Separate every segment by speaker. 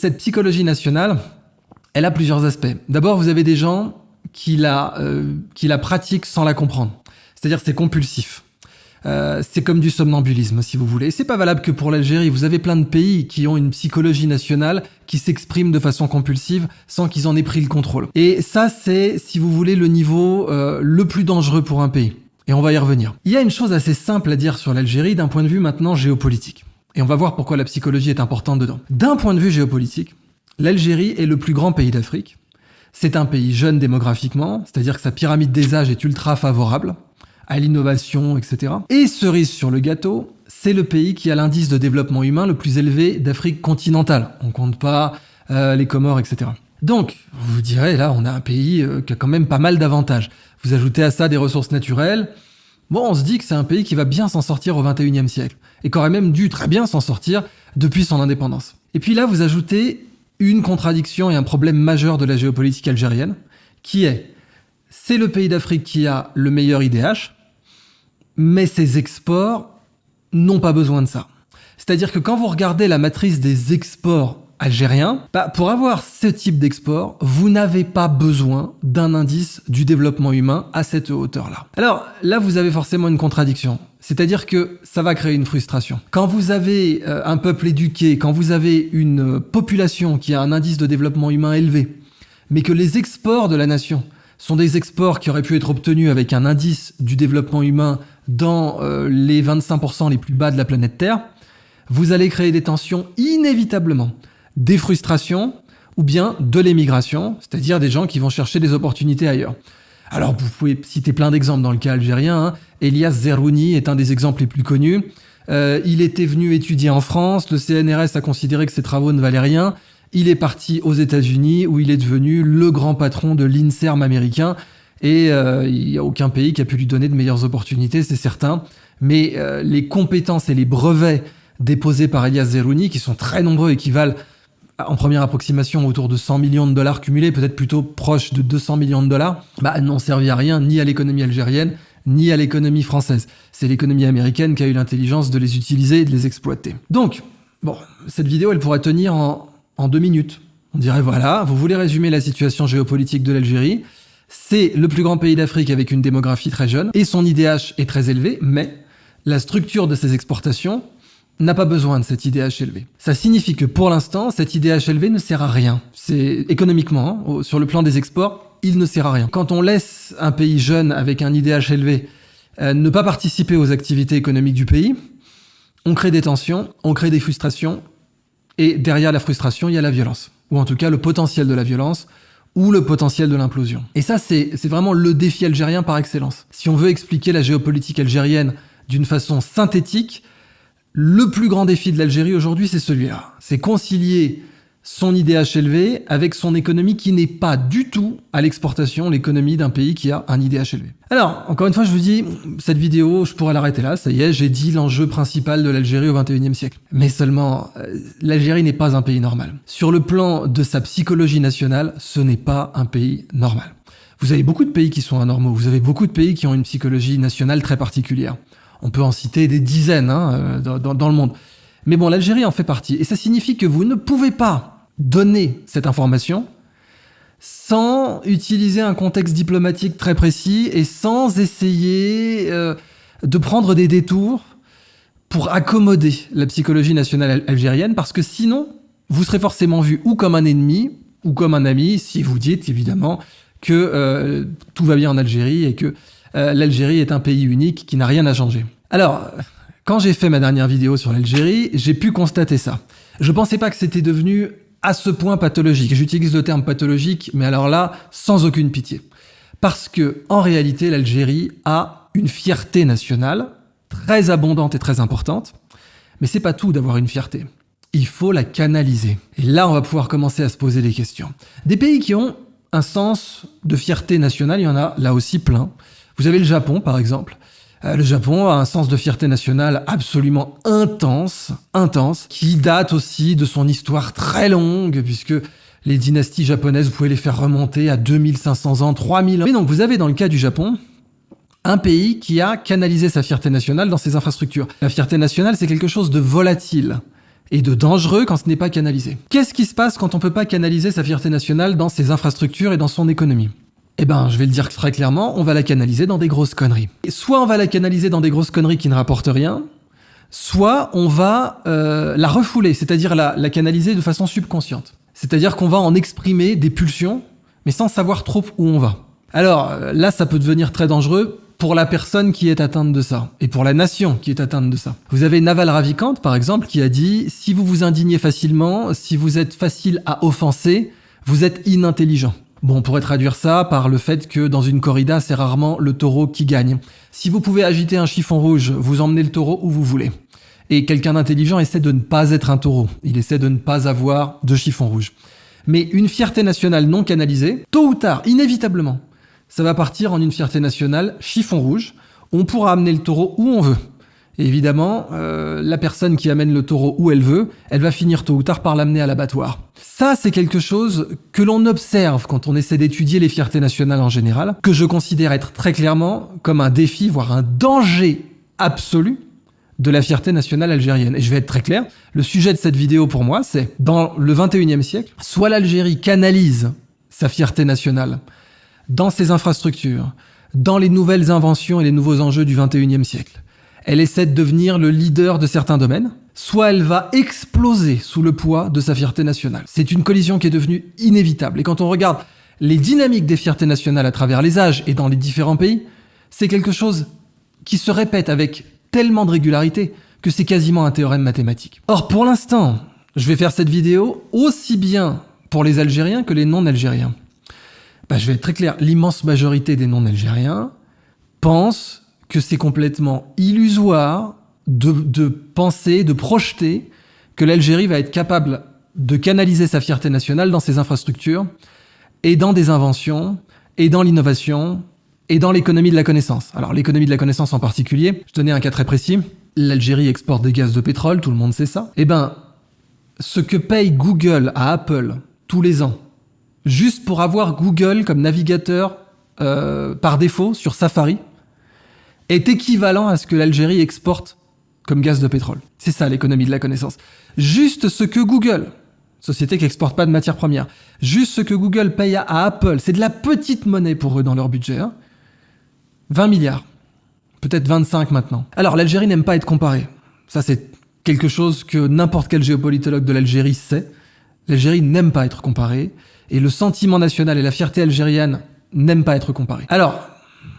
Speaker 1: Cette psychologie nationale, elle a plusieurs aspects. D'abord, vous avez des gens qui la pratiquent sans la comprendre. C'est-à-dire que c'est compulsif. C'est comme du somnambulisme, si vous voulez. Et c'est pas valable que pour l'Algérie. Vous avez plein de pays qui ont une psychologie nationale qui s'exprime de façon compulsive sans qu'ils en aient pris le contrôle. Et ça, c'est, si vous voulez, le niveau le plus dangereux pour un pays. Et on va y revenir. Il y a une chose assez simple à dire sur l'Algérie d'un point de vue maintenant géopolitique. Et on va voir pourquoi la psychologie est importante dedans. D'un point de vue géopolitique, l'Algérie est le plus grand pays d'Afrique. C'est un pays jeune démographiquement, c'est-à-dire que sa pyramide des âges est ultra favorable à l'innovation, etc. Et cerise sur le gâteau, c'est le pays qui a l'indice de développement humain le plus élevé d'Afrique continentale. On compte pas les Comores, etc. Donc, vous direz, là, on a un pays qui a quand même pas mal d'avantages. Vous ajoutez à ça des ressources naturelles. Bon, on se dit que c'est un pays qui va bien s'en sortir au XXIe siècle. Et qui aurait même dû très bien s'en sortir depuis son indépendance. Et puis là, vous ajoutez une contradiction et un problème majeur de la géopolitique algérienne, qui est, c'est le pays d'Afrique qui a le meilleur IDH, mais ses exports n'ont pas besoin de ça. C'est-à-dire que quand vous regardez la matrice des exports algériens, pour avoir ce type d'export, vous n'avez pas besoin d'un indice du développement humain à cette hauteur-là. Alors là, vous avez forcément une contradiction. C'est-à-dire que ça va créer une frustration. Quand vous avez un peuple éduqué, quand vous avez une population qui a un indice de développement humain élevé, mais que les exports de la nation sont des exports qui auraient pu être obtenus avec un indice du développement humain dans les 25% les plus bas de la planète Terre, vous allez créer des tensions inévitablement, des frustrations ou bien de l'émigration, c'est-à-dire des gens qui vont chercher des opportunités ailleurs. Alors vous pouvez citer plein d'exemples dans le cas algérien. Elias Zerrouni est un des exemples les plus connus. Il était venu étudier en France, le CNRS a considéré que ses travaux ne valaient rien. Il est parti aux États-Unis où il est devenu le grand patron de l'INSERM américain. Et il n'y a aucun pays qui a pu lui donner de meilleures opportunités, c'est certain. Mais les compétences et les brevets déposés par Elias Zerrouni, qui sont très nombreux et qui valent, en première approximation, autour de 100 millions de dollars cumulés, peut-être plutôt proche de 200 millions de dollars, n'ont servi à rien, ni à l'économie algérienne, ni à l'économie française. C'est l'économie américaine qui a eu l'intelligence de les utiliser et de les exploiter. Donc, bon, cette vidéo, elle pourrait tenir en 2 minutes. On dirait, voilà, vous voulez résumer la situation géopolitique de l'Algérie. C'est le plus grand pays d'Afrique avec une démographie très jeune, et son IDH est très élevé, mais la structure de ses exportations n'a pas besoin de cet IDH élevé. Ça signifie que pour l'instant, cet IDH élevé ne sert à rien. C'est économiquement, sur le plan des exports, il ne sert à rien. Quand on laisse un pays jeune avec un IDH élevé ne pas participer aux activités économiques du pays, on crée des tensions, on crée des frustrations, et derrière la frustration, il y a la violence. Ou en tout cas, le potentiel de la violence, ou le potentiel de l'implosion. Et ça, c'est vraiment le défi algérien par excellence. Si on veut expliquer la géopolitique algérienne d'une façon synthétique, le plus grand défi de l'Algérie aujourd'hui, c'est celui-là. C'est concilier son IDH élevé avec son économie qui n'est pas du tout à l'exportation, l'économie d'un pays qui a un IDH élevé. Alors, encore une fois, je vous dis, cette vidéo, je pourrais l'arrêter là, ça y est, j'ai dit l'enjeu principal de l'Algérie au XXIe siècle. Mais seulement, l'Algérie n'est pas un pays normal. Sur le plan de sa psychologie nationale, ce n'est pas un pays normal. Vous avez beaucoup de pays qui sont anormaux, vous avez beaucoup de pays qui ont une psychologie nationale très particulière. On peut en citer des dizaines dans le monde. Mais bon, l'Algérie en fait partie. Et ça signifie que vous ne pouvez pas donner cette information sans utiliser un contexte diplomatique très précis et sans essayer de prendre des détours pour accommoder la psychologie nationale algérienne, parce que sinon, vous serez forcément vu ou comme un ennemi ou comme un ami, si vous dites évidemment que tout va bien en Algérie et que l'Algérie est un pays unique qui n'a rien à changer. Alors, quand j'ai fait ma dernière vidéo sur l'Algérie, j'ai pu constater ça. Je pensais pas que c'était devenu à ce point pathologique. J'utilise le terme pathologique, mais alors là, sans aucune pitié. Parce que, en réalité, l'Algérie a une fierté nationale très abondante et très importante. Mais c'est pas tout d'avoir une fierté. Il faut la canaliser. Et là, on va pouvoir commencer à se poser des questions. Des pays qui ont un sens de fierté nationale, il y en a là aussi plein. Vous avez le Japon, par exemple. Le Japon a un sens de fierté nationale absolument intense, qui date aussi de son histoire très longue, puisque les dynasties japonaises, vous pouvez les faire remonter à 2500 ans, 3000 ans. Mais donc, vous avez dans le cas du Japon, un pays qui a canalisé sa fierté nationale dans ses infrastructures. La fierté nationale, c'est quelque chose de volatile. et de dangereux quand ce n'est pas canalisé. Qu'est-ce qui se passe quand on ne peut pas canaliser sa fierté nationale dans ses infrastructures et dans son économie ? Eh ben, je vais le dire très clairement, on va la canaliser dans des grosses conneries. Soit on va la canaliser dans des grosses conneries qui ne rapportent rien, soit on va la refouler, c'est-à-dire la canaliser de façon subconsciente. C'est-à-dire qu'on va en exprimer des pulsions, mais sans savoir trop où on va. Alors là, ça peut devenir très dangereux pour la personne qui est atteinte de ça, et pour la nation qui est atteinte de ça. Vous avez Naval Ravikant, par exemple, qui a dit « Si vous vous indignez facilement, si vous êtes facile à offenser, vous êtes inintelligent ». Bon, on pourrait traduire ça par le fait que dans une corrida, c'est rarement le taureau qui gagne. Si vous pouvez agiter un chiffon rouge, vous emmenez le taureau où vous voulez. Et quelqu'un d'intelligent essaie de ne pas être un taureau. Il essaie de ne pas avoir de chiffon rouge. Mais une fierté nationale non canalisée, tôt ou tard, inévitablement, ça va partir en une fierté nationale chiffon rouge. On pourra amener le taureau où on veut. Et évidemment, la personne qui amène le taureau où elle veut, elle va finir tôt ou tard par l'amener à l'abattoir. Ça, c'est quelque chose que l'on observe quand on essaie d'étudier les fiertés nationales en général, que je considère être très clairement comme un défi, voire un danger absolu de la fierté nationale algérienne. Et je vais être très clair, le sujet de cette vidéo pour moi, c'est dans le 21e siècle, soit l'Algérie canalise sa fierté nationale dans ses infrastructures, dans les nouvelles inventions et les nouveaux enjeux du 21e siècle. Elle essaie de devenir le leader de certains domaines, soit elle va exploser sous le poids de sa fierté nationale. C'est une collision qui est devenue inévitable. Et quand on regarde les dynamiques des fiertés nationales à travers les âges et dans les différents pays, c'est quelque chose qui se répète avec tellement de régularité que c'est quasiment un théorème mathématique. Or, pour l'instant, je vais faire cette vidéo aussi bien pour les Algériens que les non-Algériens. Je vais être très clair, l'immense majorité des non-Algériens pensent que c'est complètement illusoire de penser, de projeter que l'Algérie va être capable de canaliser sa fierté nationale dans ses infrastructures et dans des inventions et dans l'innovation et dans l'économie de la connaissance. Alors l'économie de la connaissance en particulier, je donnais un cas très précis, l'Algérie exporte des gaz de pétrole, tout le monde sait ça. Ce que paye Google à Apple tous les ans, juste pour avoir Google comme navigateur par défaut sur Safari, est équivalent à ce que l'Algérie exporte comme gaz de pétrole. C'est ça l'économie de la connaissance. Juste ce que Google, société qui exporte pas de matières premières, juste ce que Google paye à Apple, c'est de la petite monnaie pour eux dans leur budget. 20 milliards, peut-être 25 maintenant. Alors l'Algérie n'aime pas être comparée. Ça c'est quelque chose que n'importe quel géopolitologue de l'Algérie sait. L'Algérie n'aime pas être comparée et le sentiment national et la fierté algérienne n'aiment pas être comparés. Alors,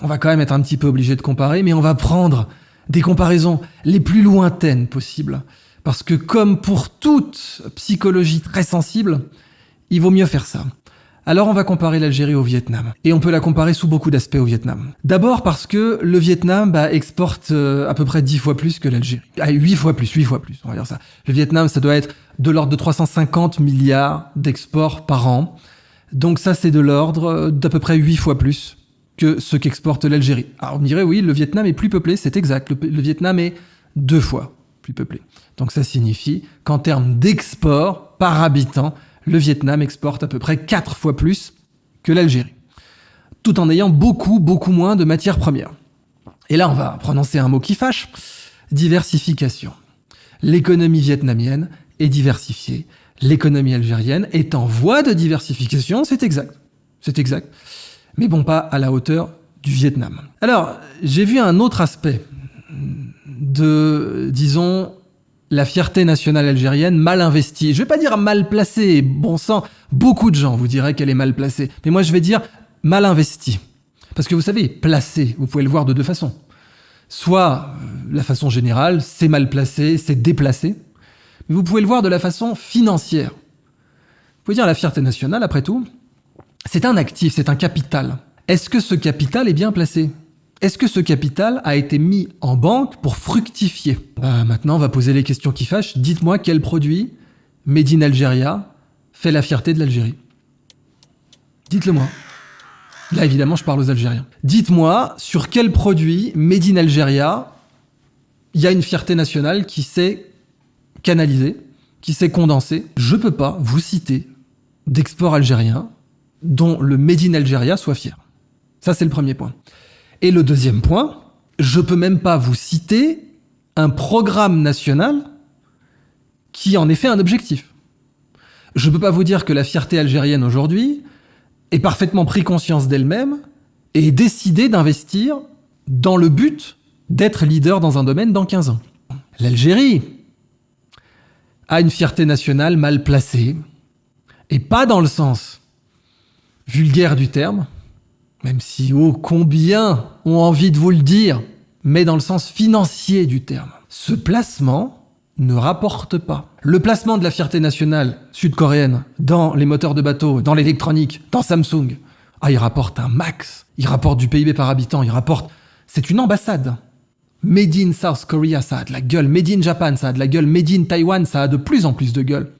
Speaker 1: on va quand même être un petit peu obligé de comparer, mais on va prendre des comparaisons les plus lointaines possibles. Parce que comme pour toute psychologie très sensible, il vaut mieux faire ça. Alors on va comparer l'Algérie au Vietnam. Et on peut la comparer sous beaucoup d'aspects au Vietnam. D'abord parce que le Vietnam exporte à peu près 10 fois plus que l'Algérie. 8 fois plus, on va dire ça. Le Vietnam, ça doit être de l'ordre de 350 milliards d'exports par an. Donc ça, c'est de l'ordre d'à peu près 8 fois plus que ce qu'exporte l'Algérie. Alors on me dirait, oui, le Vietnam est plus peuplé, c'est exact. Le Vietnam est 2 fois plus peuplé. Donc ça signifie qu'en termes d'export par habitant, le Vietnam exporte à peu près 4 fois plus que l'Algérie. Tout en ayant beaucoup moins de matières premières. Et là, on va prononcer un mot qui fâche, diversification. L'économie vietnamienne est diversifiée. L'économie algérienne est en voie de diversification, c'est exact. C'est exact. Mais bon, pas à la hauteur du Vietnam. Alors, j'ai vu un autre aspect de, disons, la fierté nationale algérienne mal investie. Je vais pas dire mal placée, bon sang, beaucoup de gens vous diraient qu'elle est mal placée. Mais moi, je vais dire mal investie. Parce que vous savez, placée, vous pouvez le voir de 2 façons. Soit, la façon générale, c'est mal placé, c'est déplacé. Mais vous pouvez le voir de la façon financière. Vous pouvez dire la fierté nationale, après tout, c'est un actif, c'est un capital. Est-ce que ce capital est bien placé ? Est-ce que ce capital a été mis en banque pour fructifier ? Maintenant, on va poser les questions qui fâchent. Dites-moi quel produit, Made in Algeria, fait la fierté de l'Algérie. Dites-le moi. Là, évidemment, je parle aux Algériens. Dites-moi sur quel produit, Made in Algeria, il y a une fierté nationale qui s'est canalisée, qui s'est condensée. Je ne peux pas vous citer d'export algérien dont le Made in Algeria soit fier. Ça, c'est le premier point. Et le deuxième point, je peux même pas vous citer un programme national qui en est fait un objectif. Je ne peux pas vous dire que la fierté algérienne aujourd'hui ait parfaitement pris conscience d'elle-même et décidé d'investir dans le but d'être leader dans un domaine dans 15 ans. L'Algérie a une fierté nationale mal placée, et pas dans le sens vulgaire du terme, même si ô combien ont envie de vous le dire, mais dans le sens financier du terme. Ce placement ne rapporte pas. Le placement de la fierté nationale sud-coréenne dans les moteurs de bateau, dans l'électronique, dans Samsung, il rapporte un max. Il rapporte du PIB par habitant, c'est une ambassade. Made in South Korea, ça a de la gueule. Made in Japan, ça a de la gueule. Made in Taiwan, ça a de plus en plus de gueule.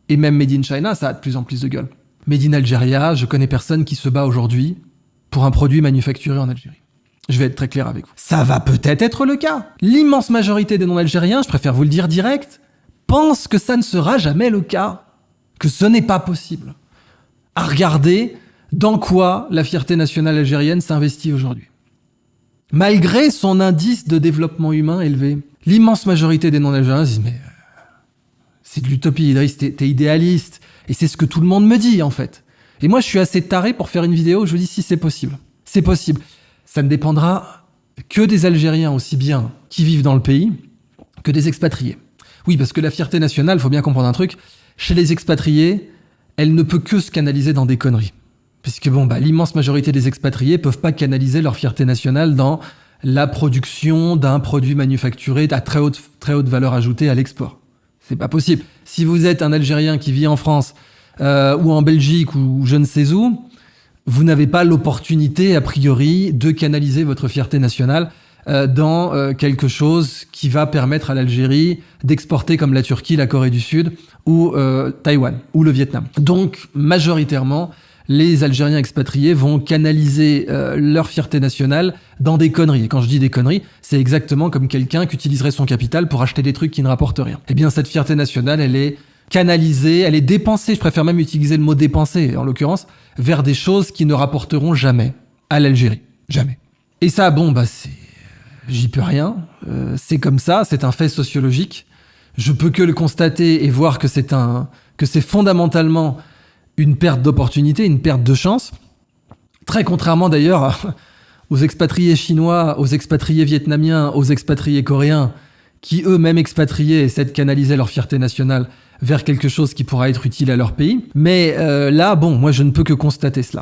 Speaker 1: Et même Made in China, ça a de plus en plus de gueule. Made in Algeria, je connais personne qui se bat aujourd'hui pour un produit manufacturé en Algérie. Je vais être très clair avec vous. Ça va peut-être être le cas. L'immense majorité des non-algériens, je préfère vous le dire direct, pensent que ça ne sera jamais le cas. Que ce n'est pas possible. À regarder dans quoi la fierté nationale algérienne s'investit aujourd'hui. Malgré son indice de développement humain élevé, l'immense majorité des non-algériens disent « mais c'est de l'utopie, Idriss, t'es idéaliste. » Et c'est ce que tout le monde me dit, en fait. Et moi, je suis assez taré pour faire une vidéo où je vous dis si c'est possible. C'est possible. Ça ne dépendra que des Algériens aussi bien qui vivent dans le pays que des expatriés. Oui, parce que la fierté nationale, il faut bien comprendre un truc, chez les expatriés, elle ne peut que se canaliser dans des conneries. Puisque l'immense majorité des expatriés peuvent pas canaliser leur fierté nationale dans la production d'un produit manufacturé à très haute valeur ajoutée à l'export. C'est pas possible. Si vous êtes un Algérien qui vit en France ou en Belgique ou je ne sais où, vous n'avez pas l'opportunité, a priori, de canaliser votre fierté nationale dans quelque chose qui va permettre à l'Algérie d'exporter comme la Turquie, la Corée du Sud ou Taïwan ou le Vietnam. Donc, majoritairement, les Algériens expatriés vont canaliser leur fierté nationale dans des conneries. Et quand je dis des conneries, c'est exactement comme quelqu'un qui utiliserait son capital pour acheter des trucs qui ne rapportent rien. Eh bien, cette fierté nationale, elle est canalisée, elle est dépensée, je préfère même utiliser le mot dépenser, en l'occurrence, vers des choses qui ne rapporteront jamais à l'Algérie. Jamais. Et ça, j'y peux rien. C'est comme ça, c'est un fait sociologique. Je peux que le constater et voir que c'est fondamentalement une perte d'opportunité, une perte de chance. Très contrairement d'ailleurs aux expatriés chinois, aux expatriés vietnamiens, aux expatriés coréens, qui eux-mêmes expatriés essaient de canaliser leur fierté nationale vers quelque chose qui pourra être utile à leur pays. Mais là, moi je ne peux que constater cela.